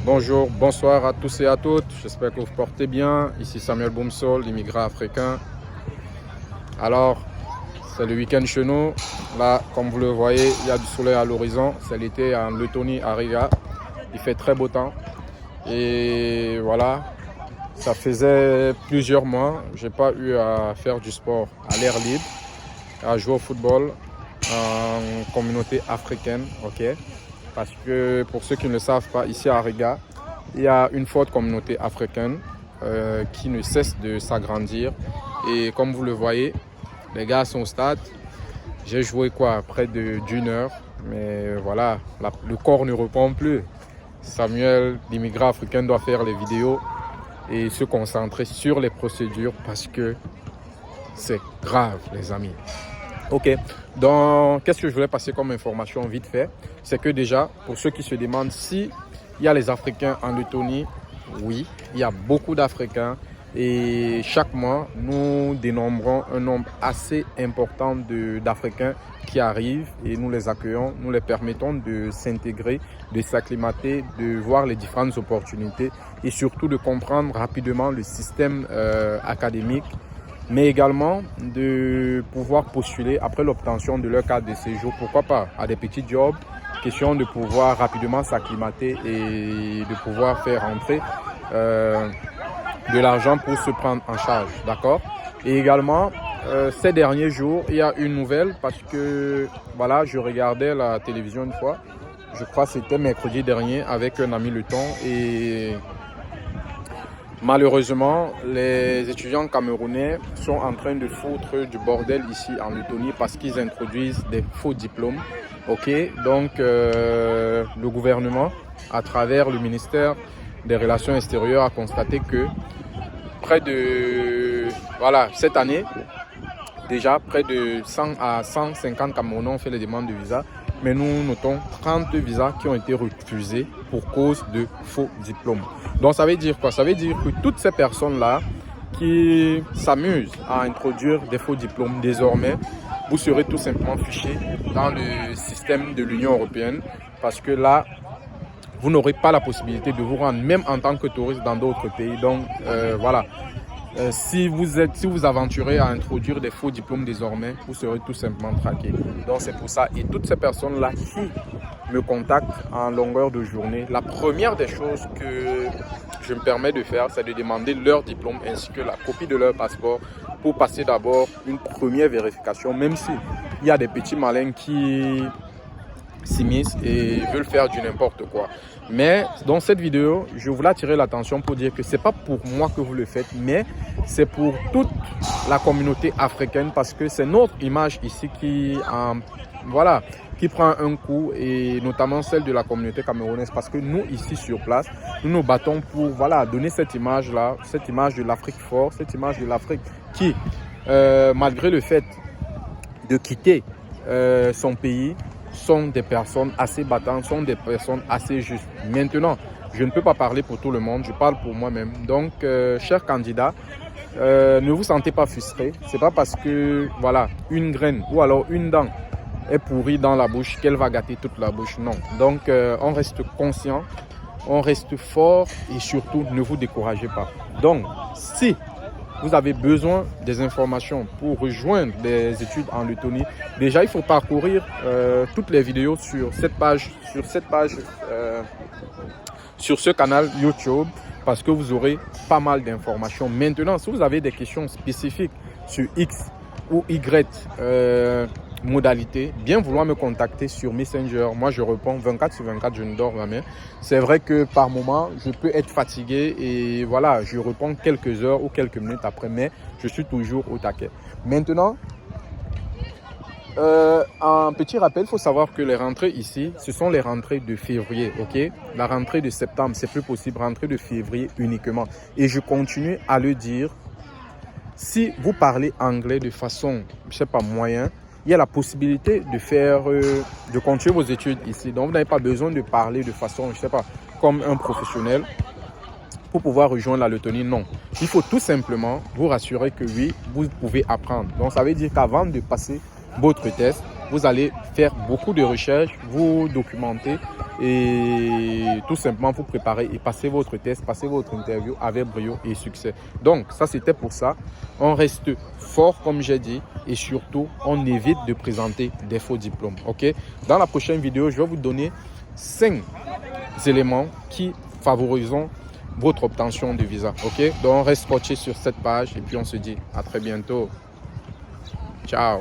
Bonjour, bonsoir à tous et à toutes. J'espère que vous portez bien. Ici Samuel Boumsol, immigrant africain. Alors, c'est le week-end chez nous. Là, comme vous le voyez, il y a du soleil à l'horizon. C'est l'été en Lettonie, à Riga. Il fait très beau temps. Et voilà, ça faisait plusieurs mois. Je n'ai pas eu à faire du sport à l'air libre, à jouer au football en communauté africaine. Ok. Parce que pour ceux qui ne le savent pas, ici à Riga, il y a une forte communauté africaine qui ne cesse de s'agrandir. Et comme vous le voyez, les gars sont au stade. J'ai joué près d'une heure. Mais voilà, le corps ne répond plus. Samuel, l'immigrant africain, doit faire les vidéos et se concentrer sur les procédures parce que c'est grave, les amis. Ok, donc qu'est-ce que je voulais passer comme information vite fait? C'est que déjà, pour ceux qui se demandent si il y a les Africains en Lettonie, oui, il y a beaucoup d'Africains et chaque mois, nous dénombrons un nombre assez important d'Africains qui arrivent et nous les accueillons, nous les permettons de s'intégrer, de s'acclimater, de voir les différentes opportunités et surtout de comprendre rapidement le système académique, mais également de pouvoir postuler après l'obtention de leur carte de séjour, pourquoi pas, à des petits jobs, question de pouvoir rapidement s'acclimater et de pouvoir faire entrer de l'argent pour se prendre en charge, d'accord? Et également, ces derniers jours, il y a une nouvelle parce que, voilà, je regardais la télévision une fois, je crois que c'était mercredi dernier avec un ami le temps et malheureusement, les étudiants camerounais sont en train de foutre du bordel ici en Lettonie parce qu'ils introduisent des faux diplômes. Ok, donc le gouvernement, à travers le ministère des Relations extérieures, a constaté que cette année, déjà près de 100 à 150 Camerounais ont fait les demandes de visa. Mais nous notons 30 visas qui ont été refusés pour cause de faux diplômes. Donc ça veut dire quoi? Ça veut dire que toutes ces personnes-là qui s'amusent à introduire des faux diplômes, désormais, vous serez tout simplement fichés dans le système de l'Union européenne parce que là, vous n'aurez pas la possibilité de vous rendre, même en tant que touriste, dans d'autres pays. Donc voilà. Si vous aventurez à introduire des faux diplômes désormais, vous serez tout simplement traqué. Donc c'est pour ça. Et toutes ces personnes-là qui me contactent en longueur de journée, la première des choses que je me permets de faire, c'est de demander leur diplôme ainsi que la copie de leur passeport pour passer d'abord une première vérification, même s'il y a des petits malins qui s'immiscent et veulent faire du n'importe quoi. Mais dans cette vidéo, je voulais attirer l'attention pour dire que ce n'est pas pour moi que vous le faites, mais c'est pour toute la communauté africaine parce que c'est notre image ici qui prend un coup et notamment celle de la communauté camerounaise parce que nous ici sur place, nous nous battons pour donner cette image-là, cette image de l'Afrique forte, cette image de l'Afrique qui, malgré le fait de quitter son pays, sont des personnes assez battantes, sont des personnes assez justes. Maintenant, je ne peux pas parler pour tout le monde, je parle pour moi-même. Donc, chers candidats, ne vous sentez pas frustrés. Ce n'est pas parce que une graine ou alors une dent est pourrie dans la bouche qu'elle va gâter toute la bouche. Non. Donc, on reste conscient, on reste fort et surtout, ne vous découragez pas. Donc, si vous avez besoin des informations pour rejoindre des études en Lettonie, déjà il faut parcourir toutes les vidéos sur ce canal YouTube parce que vous aurez pas mal d'informations. Maintenant, si vous avez des questions spécifiques sur X ou Y modalité, bien vouloir me contacter sur Messenger. Moi, je réponds 24/24, je ne dors jamais. C'est vrai que par moment, je peux être fatigué et voilà, je réponds quelques heures ou quelques minutes après, mais je suis toujours au taquet. Maintenant, un petit rappel, il faut savoir que les rentrées ici, ce sont les rentrées de février, ok? La rentrée de septembre, c'est plus possible, rentrée de février uniquement. Et je continue à le dire, si vous parlez anglais de façon, je sais pas, moyen, il y a la possibilité de continuer vos études ici. Donc, vous n'avez pas besoin de parler de façon, je sais pas, comme un professionnel pour pouvoir rejoindre la Lettonie. Non. Il faut tout simplement vous rassurer que oui, vous pouvez apprendre. Donc, ça veut dire qu'avant de passer votre test, vous allez faire beaucoup de recherches, vous documenter et tout simplement vous préparer et passer votre test, passer votre interview avec brio et succès. Donc ça c'était pour ça. On reste fort comme j'ai dit et surtout on évite de présenter des faux diplômes. Ok, dans la prochaine vidéo je vais vous donner 5 éléments qui favoriseront votre obtention de visa. Ok, donc on reste scotché sur cette page et puis on se dit à très bientôt. Ciao.